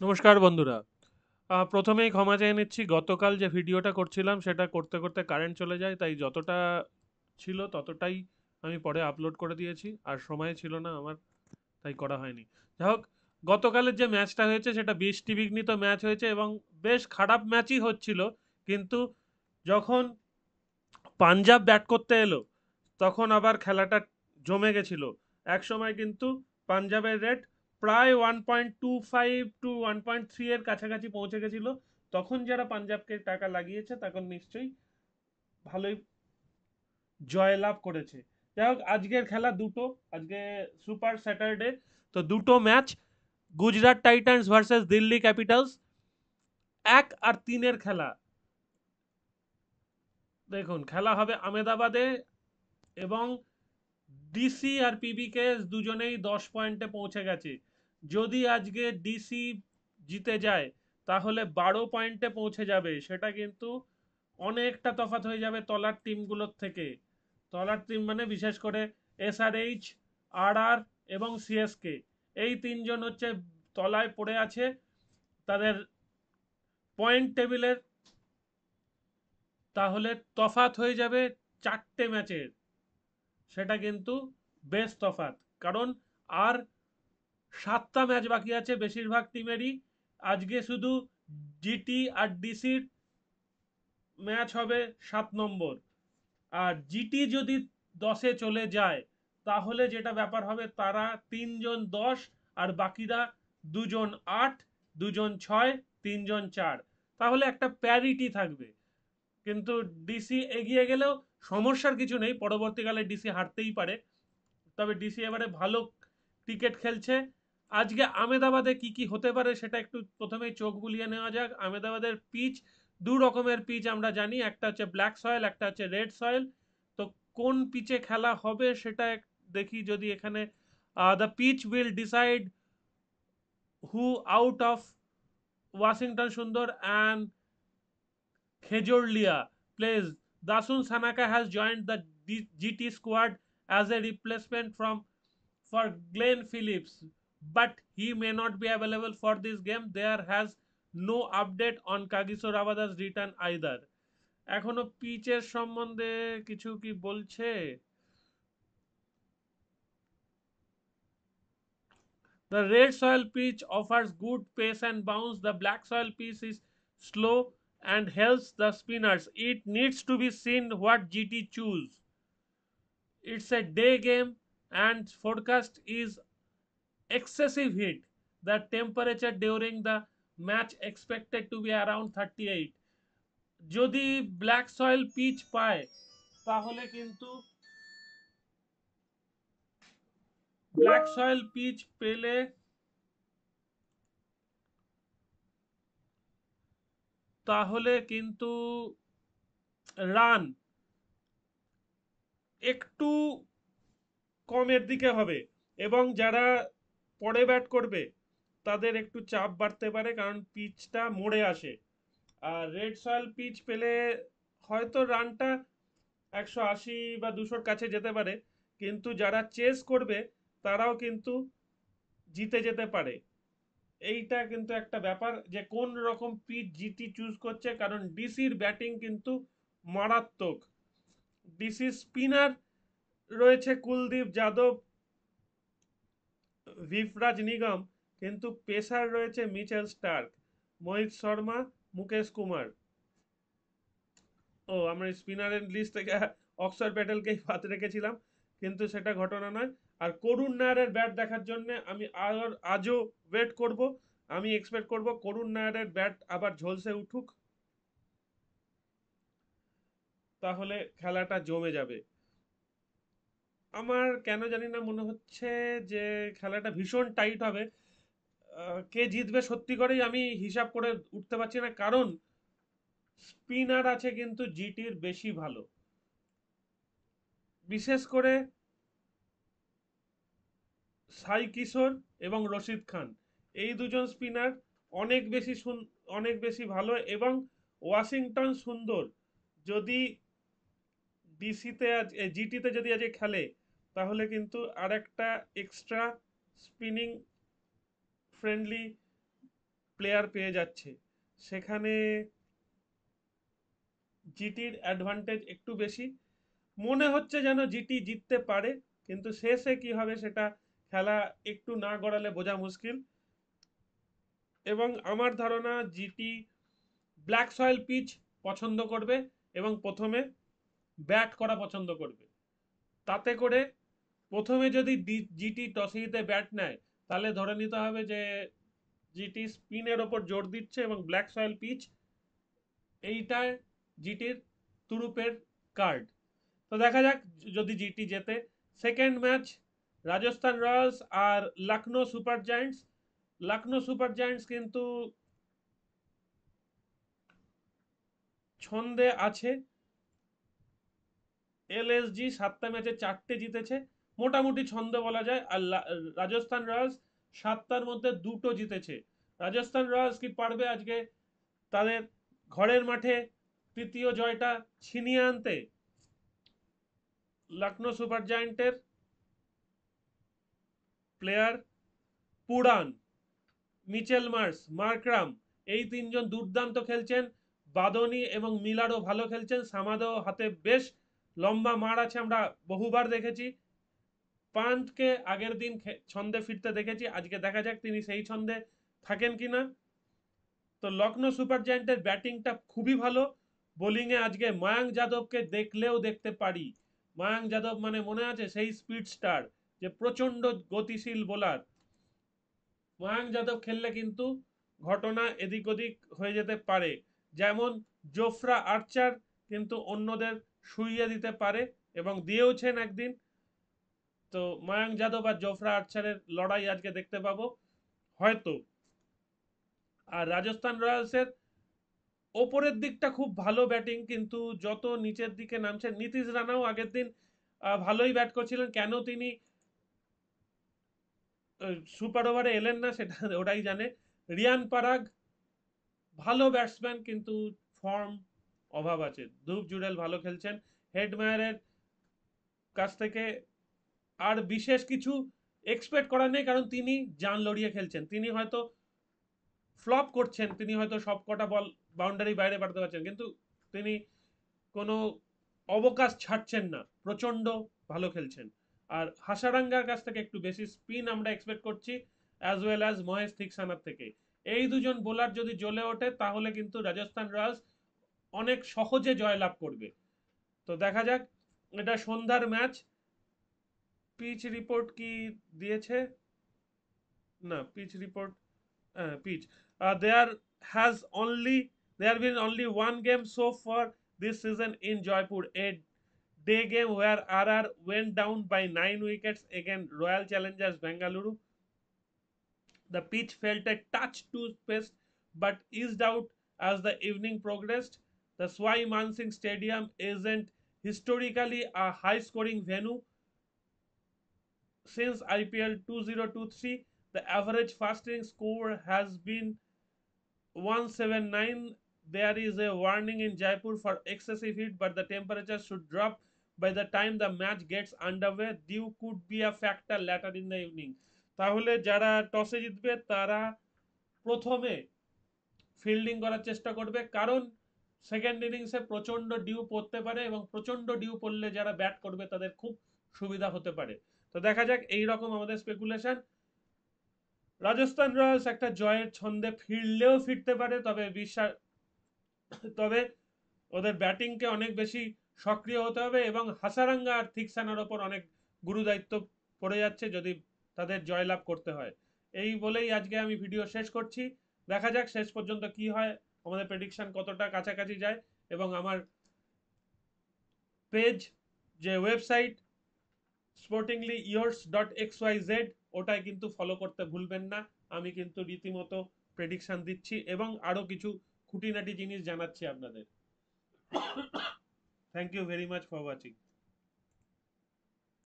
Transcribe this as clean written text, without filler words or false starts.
নমস্কার বন্ধুরা। প্রথমেই ক্ষমা চেয়ে নিচ্ছি, গতকাল যে ভিডিওটা করছিলাম সেটা করতে করতে কারেন্ট চলে যায়, তাই যতটা ছিল ততটাই আমি পরে আপলোড করে দিয়েছি, আর সময় ছিল না আমার, তাই করা হয়নি। যাই হোক, গতকালের যে ম্যাচটা হয়েছে সেটা বৃষ্টি বিঘ্নিত ম্যাচ হয়েছে এবং বেশ খারাপ ম্যাচই হচ্ছিল, কিন্তু যখন পাঞ্জাব ব্যাট করতে এলো তখন আবার খেলাটা জমে গেছিল। এক সময় কিন্তু পাঞ্জাবের রেট প্রায় 1.25 টু 1.3 এর কাছাকাছি পৌঁছে গেছিল। তখন যারা পাঞ্জাবকে টাকা লাগিয়েছে তখন নিশ্চয়ই ভালোই জয়লাভ করেছে। যাই হোক, আজকের খেলা দুটো, আজকে সুপার স্যাটারডে, তো দুটো match, Gujarat Titans versus Delhi Capitals, 1 আর 3 খেলা। দেখুন, খেলা হবে আমেদাবাদে এবং ডিসি আর পিবিকে দুজনেই 10 পয়েন্টে পৌঁছে গেছে। যদি আজকে ডিসি জিতে যায় তাহলে 12 পয়েন্টে পৌঁছে যাবে, সেটা কিন্তু অনেকটা তফাৎ হয়ে যাবে তলার টিমগুলোর থেকে। তলার টিম মানে বিশেষ করে এসআরএইচ, আর এবং সিএসকে, এই তিনজন হচ্ছে তলায় পড়ে আছে। তাদের পয়েন্ট টেবিলের তাহলে তফাৎ হয়ে যাবে 4টে ম্যাচের, সেটা কিন্তু বেশ তফাৎ। কারণ আর 7টা ম্যাচ বাকি আছে বেশিরভাগ টিমেরই। আজকে শুধু জিটি আর ডিসির ম্যাচ হবে 7 নম্বর। আর জিটি যদি 10-এ চলে যায় তাহলে যেটা ব্যাপার হবে, তারা 3 জন 10 আর বাকিরা 2 জন 8, 2 জন 6, 3 জন 4, তাহলে একটা প্যারিটি থাকবে। কিন্তু ডিসি এগিয়ে গেলেও সমস্যার কিছু নেই, পরবর্তীকালে ডিসি হারতেই পারে। তবে ডিসি এবারে ভালো ক্রিকেট খেলছে। আজকে আমেদাবাদে কি কি হতে পারে সেটা একটু প্রথমেই চোখ বুলিয়ে নেওয়া যাক। আমেদাবাদের পিচ, দু রকমের পিচ আমরা জানি, একটা হচ্ছে ব্ল্যাক সয়েল, একটা হচ্ছে রেড সয়েল। তো কোন পিচে খেলা হবে সেটা দেখি। যদি এখানে the pitch will decide who out of Washington Sundar and Khejurlia plays. Dasun Sanaka has joined the GT squad as a replacement for Glenn Phillips, but he may not be available for this game. There has no update on Kagiso Rabada's return either. এখনো পিচের সম্বন্ধে কিছু কি বলছে? The red soil pitch offers good pace and bounce. The black soil pitch is slow and helps the spinners. It needs to be seen what GT choose. It's a day game and forecast is excessive heat. The temperature during the match expected to be around 38. যদি black soil pitch পায় তাহলে কিন্তু black soil pitch পেলে তাহলে কিন্তু run একটু কমের দিকে হবে এবং যারা পরে ব্যাট করবে তাদের একটু চাপ বাড়তে পারে, কারণ পিচটা মোড়ে আসে। আর রেড সয়েল পিচ পেলে হয়তো রানটা 180 বা 200-র কাছে যেতে পারে, কিন্তু যারা চেস করবে তারাও কিন্তু জিতে যেতে পারে। এইটা কিন্তু একটা ব্যাপার যে কোন রকম পিচ জিটি চুজ করছে, কারণ ডিসির ব্যাটিং কিন্তু মারাত্মক। ডিসি স্পিনার রয়েছে কুলদীপ যাদব, ভিভরাজ নিগম, কিন্তু পেসার রয়েছে মিচেল স্টার্ক, মোহিত শর্মা, মুকেশ কুমার। ও, আমরা স্পিনারের লিস্ট থেকে অক্সর প্যাটেলকেই বাদ রেখেছিলাম, কিন্তু সেটা ঘটনা নয়। আর করুণ নায়ারের ব্যাট দেখার জন্য আমি আজও ওয়েট করব। আমি এক্সপেক্ট করব করুণ নায়ারের ব্যাট আবার ঝলসে উঠুক, তাহলে খেলাটা জমে যাবে। আমার কেন জানি না মনে হচ্ছে যে খেলাটা ভীষণ টাইট হবে। কে জিতবে সত্যি করেই আমি হিসাব করে উঠতে পারছি না, কারণ স্পিনার আছে কিন্তু জিটির বেশি ভালো, বিশেষ করে সাই কিশোর এবং রশিদ খান। এই দুজন স্পিনার অনেক বেশি অনেক বেশি ভালো। এবং ওয়াশিংটন সুন্দর যদি ডিসিতে জিটিতে যদি আজকে খেলে তাহলে কিন্তু আর একটা এক্সট্রা স্পিনিং ফ্রেন্ডলি প্লেয়ার পেয়ে যাচ্ছে, সেখানে জিটির অ্যাডভান্টেজ একটু বেশি। মনে হচ্ছে যেন জিটি জিততে পারে, কিন্তু শেষে কি হবে সেটা খেলা একটু না গড়ালে বোঝা মুশকিল। এবং আমার ধারণা জিটি ব্ল্যাক সয়েল পিচ পছন্দ করবে এবং প্রথমে ব্যাট করা পছন্দ করবে। তাতে করে প্রথমে যদি জিটি টসে জিতে ব্যাট নেয়, তাহলে ধরে নিতে হবে যে জিটি স্পিনের ওপর জোর দিচ্ছে এবং ব্ল্যাক সয়েল পিচ এইটায় জিটির তুরুপের কার্ড। তো দেখা যাক যদি জিটি জেতে। সেকেন্ড ম্যাচ রাজস্থান রয়্যালস আর Lucknow super giants. Lucknow super giants কিন্তু ছন্দে আছে। এলএসজি 7টা ম্যাচে 4টে জিতেছে, মোটামুটি ছন্দ বলা যায়। আর রাজস্থান রয়্যালস 7টার মধ্যে 2টো জিতেছে। রাজস্থান রয়্যালস কি পারবে আজকে তাদের ঘরের মাঠে তৃতীয় জয়টা ছিনিয়ে আনতে? লখনৌ সুপার জায়ান্টের প্লেয়ার পুরান, মিচেল মার্স, মার্করাম, এই তিনজন দুর্দান্ত খেলছেন। বাদনি এবং মিলারও ভালো খেলছেন। সামাদও হাতে বেশ লম্বা মার আছে, আমরা বহুবার দেখেছি। পান্টকে আগের দিন ছন্দে ফিরতে দেখেছি, আজকে দেখা যাক তিনি সেই ছন্দে থাকেন কিনা। তো লখনৌ সুপার জায়ান্টের ব্যাটিংটা খুবই ভালো। বোলিংয়ে আজকে মায়াঙ্ক যাদবকে দেখলেও দেখতে পারি। মায়াঙ্ক যাদব মানে মনে আছে সেই স্পিড স্টার, যে প্রচন্ড গতিশীল বোলার। মায়াঙ্ক যাদব খেললে কিন্তু ঘটনা এদিক ওদিক হয়ে যেতে পারে। যেমন জোফরা আর্চার কিন্তু অন্যদের শুইয়ে দিতে পারে এবং দিয়েওছেন একদিন। তো মায়াঙ্ক যাদব আর জোফরা আর্চারের লড়াই আজকে দেখতে পাবো হয়তো। আর রাজস্থান রয়্যালসের ওপরের দিকটা খুব ভালো ব্যাটিং, কিন্তু যত নিচের দিকে নামছে, নীতিশ রানাও আগের দিন ভালোই ব্যাট করছিলেন, কেন তিনি সুপার ওভারে এলেন না সেটা ওরাই জানে। রিয়ান পারাগ ভালো ব্যাটসম্যান, কিন্তু ফর্ম অভাব আছে। ধূপ জুড়েল ভালো খেলছেন। হেডমায়ারের কাছ থেকে আর বিশেষ কিছু এক্সপেক্ট করার নেই, কারণ তিনি জান লড়িয়ে খেলছেন। তিনি হয়তো ফ্লপ করছেন, তিনি হয়তো সব কটা বল বাউন্ডারি বাইরে পাঠাতে পারছেন, কিন্তু তিনি কোনো অবকাশ ছাড়ছেন না, প্রচন্ড ভালো খেলছেন। আর হাসারাঙ্গার কাছ থেকে একটু বেশি স্পিন আমরা এক্সপেক্ট করছি, অ্যাজ ওয়েল অ্যাজ মহেশ থিকসানার থেকে। এই দুজন বোলার যদি জ্বলে ওঠে, তাহলে কিন্তু রাজস্থান রয়্যালস অনেক সহজে জয়লাভ করবে। তো দেখা যাক। এটা সন্ধ্যার ম্যাচ। পিচ রিপোর্ট কি দিয়েছে? না, pitch report, pitch, there has only there been only one game so far this season in Jaipur, a day game where RR went down by 9 wickets against Royal Challengers Bengaluru. The pitch felt a touch too spaced but eased out as the evening progressed. The Swai Mansingh Stadium isn't historically a high scoring venue. Since IPL 2023, the average first inning score has been 179. There is a warning in Jaipur for excessive heat, but the temperature should drop by the time the match gets underway. Dew could be a factor later in the evening. তাহলে যারা টসে জিতবে তারা প্রথমে fielding করার চেষ্টা করবে, কারণ সেকেন্ড ইনিংসে প্রচন্ড ডিউ পড়তে পারে এবং প্রচন্ড ডিউ পড়লে যারা ব্যাট করবে তাদের খুব সুবিধা হতে পারে। তো দেখা যাক, এইরকম আমাদের স্পেকুলেশন। রাজস্থান রয়্যালস একটা জয়ের ছন্দে ফিরলেও ফিরতে পারে, তবে ওদের ব্যাটিংকে অনেক বেশি সক্রিয় হতে হবে এবং হাসারাঙ্গা আর থিকসানার ওপর অনেক গুরুদায়িত্ব পড়ে যাচ্ছে যদি তাদের জয়লাভ করতে হয়। এই বলেই আজকে আমি ভিডিও শেষ করছি। দেখা যাক শেষ পর্যন্ত কি হয়, আমাদের প্রেডিকশন কতটা কাছাকাছি যায়। এবং আমার পেজ, যে ওয়েবসাইট sportinglyyours.xyz, ওটাই কিন্তু ফলো করতে ভুলবেন না। আমি কিন্তু রীতিমতো প্রেডিকশন দিচ্ছি এবং আরো কিছু খুঁটিনাটি জিনিস জানাচ্ছি আপনাদের। Thank you very much for watching.